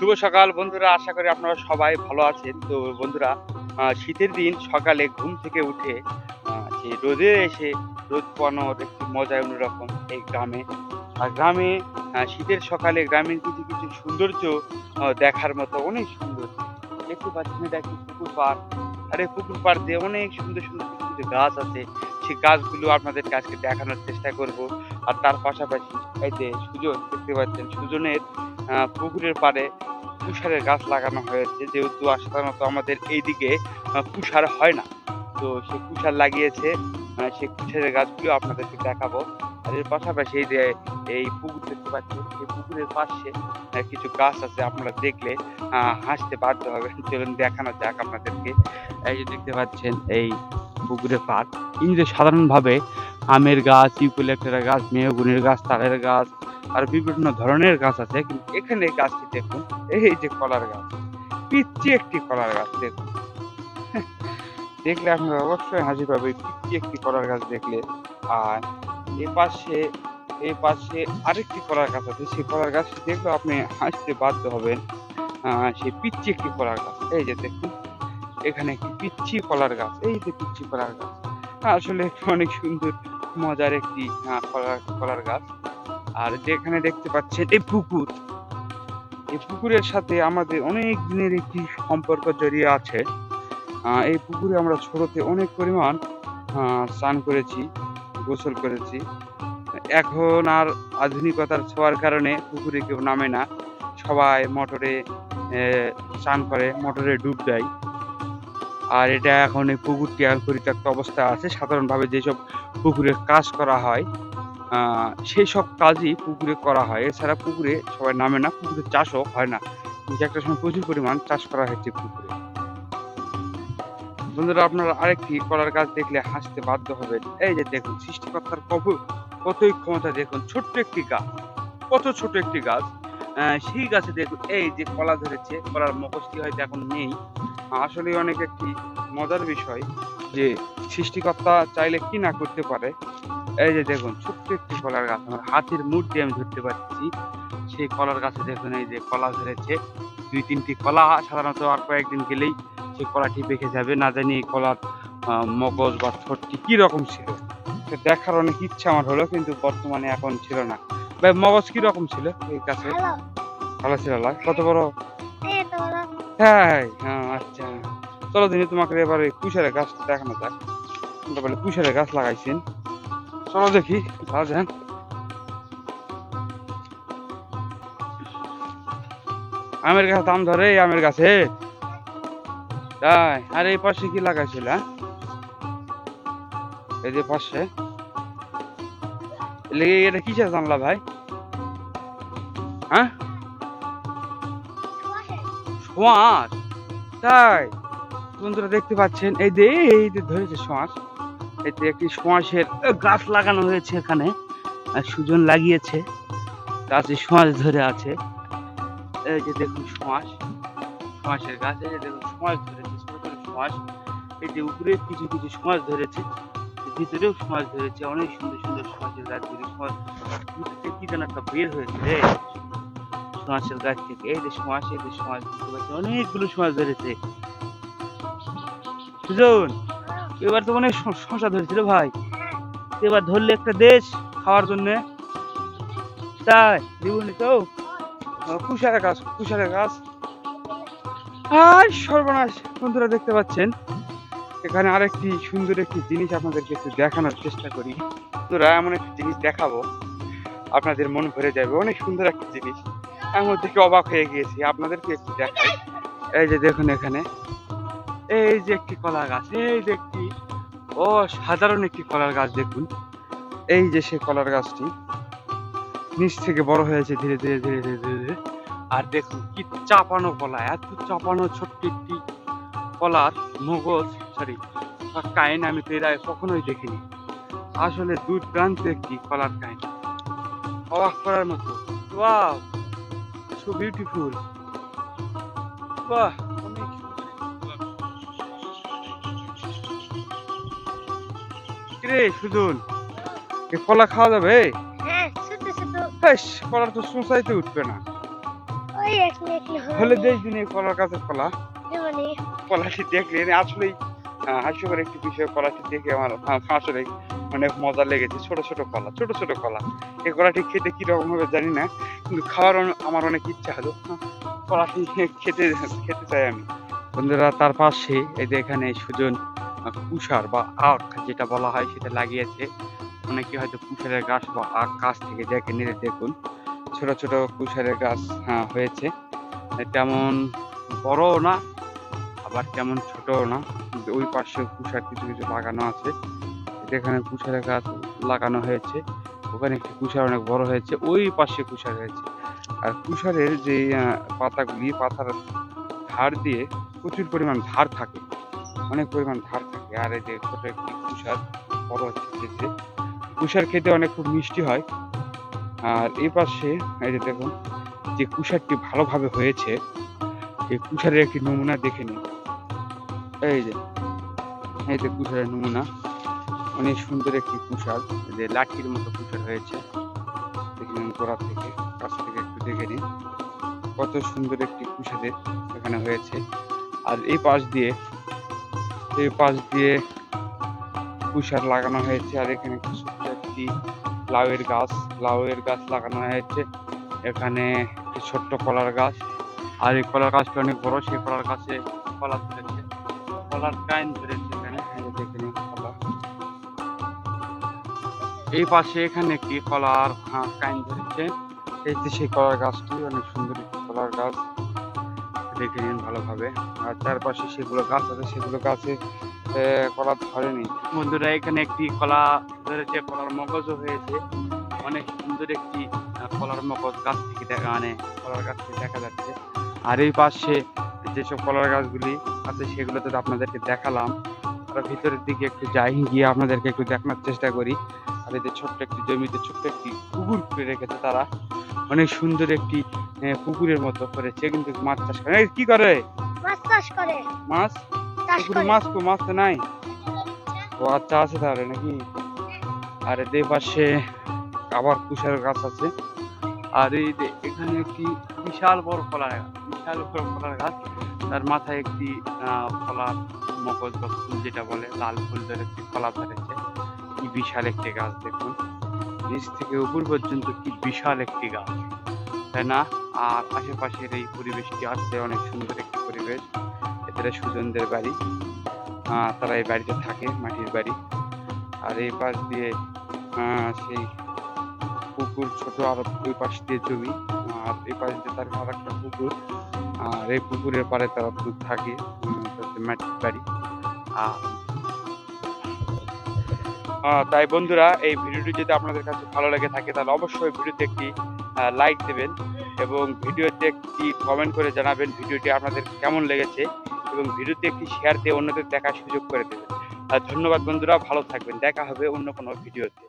শুভ সকাল বন্ধুরা, আশা করি আপনারা সবাই ভালো আছেন। তো বন্ধুরা, শীতের দিন সকালে ঘুম থেকে উঠে যে রোদে এসে রোদ পোয়ানোর একটি মজাই অন্যরকম এই গ্রামে। আর গ্রামে শীতের সকালে গ্রামের কিছু কিছু সৌন্দর্য দেখার মতো অনেক সুন্দর। দেখতে পাচ্ছেন এটা একটি পুকুর পাড়। আর এই পুকুর পাড় দিয়ে অনেক সুন্দর সুন্দর কিছু কিছু গাছ আছে। সেই গাছগুলো আপনাদেরকে আজকে দেখানোর চেষ্টা করব। আর তার পাশাপাশি এই যে সুজন দেখতে পাচ্ছেন, সুজনের পুকুরের পাড়ে তুষারের গাছ লাগানো হয়েছে, যেহেতু সাধারণত আমাদের এইদিকে তুষার হয় না। তো সে তুষার লাগিয়েছে, সেই তুষারের গাছগুলো আপনাদেরকে দেখাবো। আর এর পাশাপাশি এই যে এই পুকুর দেখতে পাচ্ছেন, এই পুকুরের পাশে কিছু গাছ আছে, আপনারা দেখলে হাসতে বাধ্য হবেন। চলুন দেখানো যাক আপনাদেরকে। এই যে দেখতে পাচ্ছেন এই পুকুরের পাড়, কিন্তু সাধারণভাবে আমের গাছ, ইউক্যালিপ্টাস গাছ, মেহগনির গাছ, তালের গাছ আর বিভিন্ন ধরনের গাছ আছে। কিন্তু এখানে এই গাছটি দেখুন, এই যে কলার গাছ, পিচ্চি একটি কলার গাছ দেখুন। দেখলে আপনারা অবশ্যই হাসি পাবে এই পিচ্চি একটি কলার গাছ দেখলে। আর এই পাশে আরেকটি কলার গাছ আছে, সেই কলার গাছটি দেখলেও আপনি হাসতে বাধ্য হবেন। সেই পিচ্চি একটি কলার গাছ, এই যে দেখুন এখানে একটি পিচ্চি কলার গাছ, এই যে পিচ্চি কলার গাছ। আসলে অনেক সুন্দর মজার একটি কলার গাছ। আর যেখানে দেখতে পাচ্ছেন এই পুকুর, এই পুকুরের সাথে আমাদের অনেক দিনের একটি সম্পর্ক জড়িয়ে আছে। এই পুকুরে আমরা ছোটতে অনেক পরিমাণ স্নান করেছি, গোসল করেছি। এখন আর আধুনিকতার ছোঁয়ার কারণে পুকুরে কেউ নামে না, সবাই মোটরে স্নান করে, মোটরে ডুব দেয়। আর এটা এখন এই পুকুরটি আর পরিত্যক্ত অবস্থায় আছে। সাধারণভাবে যেসব পুকুরে কাজ করা হয় সেই সব কাজই পুকুরে করা হয়, এছাড়া পুকুরে সবাই নামে না, পুকুরে চাষও হয় না। কিন্তু একটা সময় প্রচুর পরিমাণ চাষ করা হয়েছে পুকুরে। বন্ধুরা, আপনারা আরেকটি কলার গাছ দেখলে হাসতে বাধ্য হবেন। এই যে দেখুন, সৃষ্টিকর্তার কতই ক্ষমতা দেখুন। ছোট্ট একটি গাছ, কত ছোট একটি গাছ, সেই গাছে দেখুন এই যে কলা ধরেছে, কলার মগজটি হয়তো এখন নেই। আসলে অনেক একটি মজার বিষয় যে সৃষ্টিকর্তা চাইলে কি না করতে পারে। এই যে দেখুন ছোট্ট একটি কলার গাছ, আমার হাতের মুঠ দিয়ে আমি ধরতে পারছি। সেই কলার গাছে দেখুন এই যে কলা ধরেছে, 2-3টি কলা। সাধারণত আর কয়েকদিন গেলেই সেই কলাটি পেকে যাবে। না জানি এই কলার মগজ বা ঠোঁটটি কি রকম ছিল, দেখার অনেক ইচ্ছা আমার হলো, কিন্তু বর্তমানে এখন ছিল না। ভাই, মগজ কি রকম ছিল এই গাছে? ভালো ছিল না? কত বড়? হ্যাঁ, আচ্ছা। চলো দিনে তোমাকে এবার ওই কুশারের গাছ দেখানো যাক। বলে কুশারের গাছ লাগাইছেন, চলো দেখি। যান, আমের গাছ দাম ধরে, এই আমের গাছে তাই। আর এই পাশে কি লাগাইছিল? এই যে পাশে এটা কিসের জানলা ভাই? হ্যাঁ, শোঁয়াশ। তাই বন্ধুরা দেখতে পাচ্ছেন, এই যে ধরেছে শোঁয়াশ। এতে একটি শোঁয়াশের গাছ লাগানো হয়েছে এখানে, সুজন লাগিয়েছে, গাছে শোঁয়াশ ধরে আছে। এই যে দেখুন শোঁয়াশের গাছ, এই যে দেখুন শোঁয়াশ ধরেছে, ছোট ছোট শোঁয়াশ। এই যে উপরে কিছু কিছু শোঁয়াশ ধরেছে, ভিতরেও শোঁয়াশ ধরেছে, অনেক সুন্দর সুন্দর শোঁয়াশের গাছ ধরে। কি যেন একটা বের হয়েছে রে শোঁয়াশের গাছ থেকে। এই যে শোঁয়াশ, এই যে শোঁয়াশ দেখতে পাচ্ছি, অনেকগুলো শোঁয়াশ ধরেছে। সুজন, এবার তো অনেক শশা ধরেছিল ভাই, এবার ধরলে একটা দেশ খাওয়ার জন্য। তাই দিবনি তো? কুশারের গাছ। আর সর্বনাশ। বন্ধুরা দেখতে পাচ্ছেন, এখানে আরেকটি সুন্দর একটি জিনিস আপনাদেরকে একটু দেখানোর চেষ্টা করি। বন্ধুরা, এমন একটি জিনিস দেখাবো, আপনাদের মন ভরে যাবে। অনেক সুন্দর একটি জিনিস, এমন থেকে অবাক হয়ে গিয়েছি। আপনাদেরকে একটু দেখাই। এই যে দেখুন এখানে এই যে একটি কলা গাছ, এই যে একটি সাধারণ একটি কলার গাছ দেখুন। এই যে সে কলার গাছটি নিচ থেকে বড় হয়েছে ধীরে ধীরে ধীরে ধীরে ধীরে ধীরে। আর দেখুন কি চাপানো কলা, এত চাপানো ছোট্ট একটি কলার মগজ, সরি কাইন, আমি তো এর আগে কখনোই দেখিনি। আসলে দুর্দান্ত একটি কলার কাইন, অবাক করার মতো। Wow, so beautiful. বাহ, অনেক রে সুজন, এ কলা খাওয়া যাবে? কলার তো শোঁসাইতে উঠবে না। ওই এক হলে দেশ দিনে কলার গাছের কলা মানে কলাটি দেখলে আসলেই হাস্যকর একটি বিষয়। কলাটি দেখে আমার আসলে অনেক মজা লেগেছে। ছোট ছোট কলা, ছোট ছোট কলা। এই কলাটি খেতে কিরকম হবে জানি না, কিন্তু খাওয়ার আমার অনেক ইচ্ছা হলো। কলাটি খেতে খেতে চাই আমি। বন্ধুরা, তার পাশে এই যে এখানে সুজন কুষার বা আখ যেটা বলা হয় সেটা লাগিয়েছে। অনেকে হয়তো কুষারের গাছ বা আখ গাছ থেকে দেখে নিয়ে দেখুন, ছোট ছোট কুষারের গাছ হয়েছে। তেমন বড়ও না, আবার তেমন ছোটও না। কিন্তু ওই পাশে কুষার কিছু কিছু লাগানো আছে। যেখানে কুষারের গাছ লাগানো হয়েছে ওখানে একটি কুষার অনেক বড় হয়েছে, ওই পাশে কুষার হয়েছে। আর কুষারের যে পাতাগুলি, পাতার ধার দিয়ে প্রচুর পরিমাণ ধার থাকে, অনেক পরিমাণ ধার থাকে। আর এই যে ছোট একটি কুষার বড় হচ্ছে খেতে, কুষার খেতে অনেক খুব মিষ্টি হয়। আর এই পাশে এই যে দেখুন, যে কুষারটি ভালোভাবে হয়েছে এই কুষারের একটি নমুনা দেখে নিন। এই যে এই যে কুষারের নমুনা, অনেক সুন্দর একটি কুষার, এই যে লাঠির মতো কুষার হয়েছে। দেখে নিন গোড়া থেকে, কাছ থেকে একটু দেখে নিন কত সুন্দর একটি কুষারের এখানে হয়েছে। আর এই পাশ দিয়ে কুষার লাগানো হয়েছে। আর এখানে ছোট্ট একটি লাউয়ের গাছ লাগানো হয়েছে। এখানে একটি ছোট্ট কলার গাছ, আর এই কলার গাছটা অনেক বড়। সেই কলার গাছে কলা ধরেছে, কলার কাইন ধরেছে এখানে, এই যে দেখে নিন কলা। এই পাশে এখানে একটি কলার কাইন ধরেছে। এই যে সেই কলার গাছটি অনেক সুন্দর একটি কলার গাছ, দেখে নিন ভালোভাবে। আর চারপাশে সেগুলো গাছ আছে, সেগুলো গাছে কলা ধরেনি। বন্ধুরা, এখানে একটি কলা ধরেছে, কলার মগজও হয়েছে। অনেক সুন্দর একটি কলার মগজ গাছ থেকে কলার গাছ থেকে দেখা যাচ্ছে। আর এই পাশে যেসব কলার গাছগুলি আছে সেগুলো তো আপনাদেরকে দেখালাম। আমরা ভিতরের দিকে একটু যাই, গিয়ে আপনাদেরকে একটু দেখানোর চেষ্টা করি। আর এই যে ছোট্ট একটি জমিতে ছোট্ট একটি পুকুর করে রেখেছে তারা, অনেক সুন্দর একটি পুকুরের মতো করেছে। কিন্তু মাছ চাষ করে, এই কি করে? মাছ চাষ করে। মাছ পুকুরে মাছ তো নাই। ও আচ্ছা, আছে তাহলে নাকি? আর এদের পাশে আবার কুশার গাছ আছে। আর এই যে এখানে একটি বিশাল বড় কলার গাছ, তার মাথায় একটি কলার মগজ বা ফুল যেটা বলে, লাল ফুল ধরে একটি কলা ধরেছে। কি বিশাল একটি গাছ দেখুন, নিচ থেকে উপর পর্যন্ত কি বিশাল একটি গাছ, তাই না? আর আশেপাশের এই পরিবেশটি আসলে অনেক সুন্দর একটি পরিবেশ। এদের সুজনদের বাড়ি, তারা এই বাড়িতে থাকে, মাটির বাড়ি। আর এই পাশ দিয়ে সেই পুকুর ছোট, আর ওই পাশ দিয়ে জমি, আর এই পাশ দিয়ে তার আর একটা পুকুর। আর এই পুকুরের পাড়ে তারা থাকে, মাটির বাড়ি। তাই বন্ধুরা, এই ভিডিওটি যদি আপনাদের কাছে ভালো লেগে থাকে তাহলে অবশ্যই ভিডিওতে একটি লাইক দেবেন এবং ভিডিওতে একটি কমেন্ট করে জানাবেন ভিডিওটি আপনাদের কেমন লেগেছে, এবং ভিডিওতে একটি শেয়ার দিয়ে অন্যদের দেখার সুযোগ করে দেবেন। ধন্যবাদ বন্ধুরা, ভালো থাকবেন। দেখা হবে অন্য কোনো ভিডিওতে।